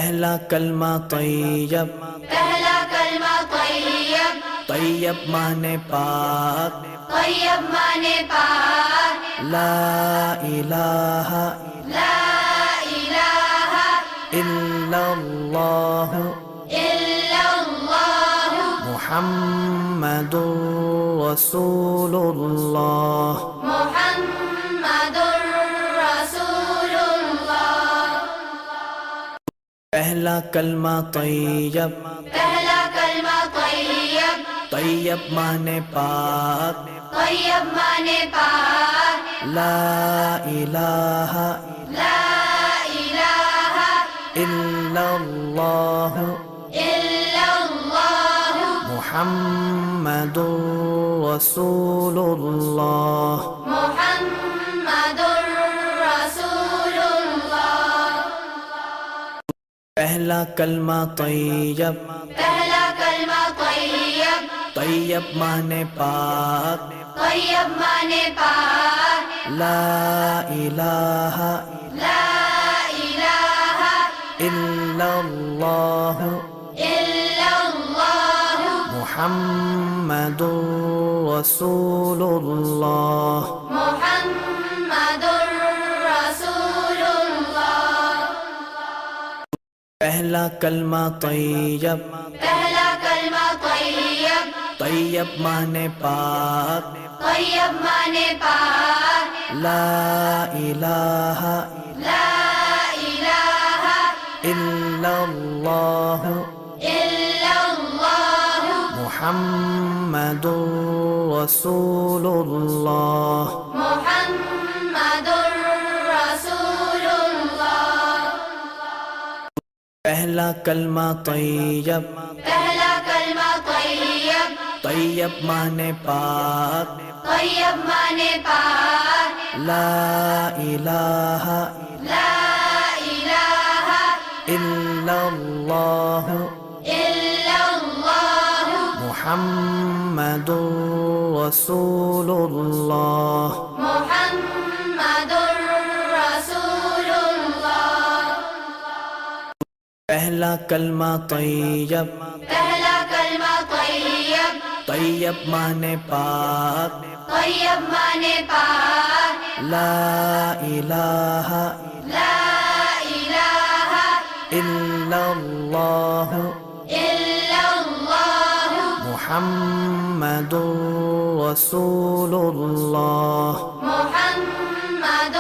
پہلا کلمہ طیب، پہلا کلمہ طیب، طیب مانے پاک، طیب مانے پاک، لا الہ لا الہ الا اللہ الا اللہ محمد رسول اللہ۔ محمد رسول اللہ۔ پہلا کلمہ طیب، پہلا کلمہ طیب، طیب مانے پاک، طیب مانے پاک، لا الہ لا الہ الا اللہ الا اللہ محمد رسول اللہ۔ محمد رسول اللہ۔ پہلا کلمہ طیب، پہلا کلمہ طیب، طیب مانے پاک، طیب مانے پاک، لا الہ لا الہ الا اللہ الا اللہ محمد رسول اللہ۔ محمد رسول اللہ۔ پہلا کلمہ طیب، پہلا کلمہ طیب، طیب مانے پاک، طیب مانے پاک، لا الہ لا الہ الا اللہ الا اللہ محمد رسول اللہ۔ محمد رسول اللہ۔ پہلا کلمہ طیب، پہلا کلمہ طیب، طیب مانے پاک، طیب مانے پاک، لا الہ لا الہ الا اللہ الا اللہ محمد رسول اللہ۔ محمد رسول اللہ۔ پہلا کلمہ طیب، پہلا کلمہ طیب، طیب مانے پاک، طیب مانے پاک، لا الہ لا الہ الا اللہ الا اللہ محمد رسول اللہ۔ محمد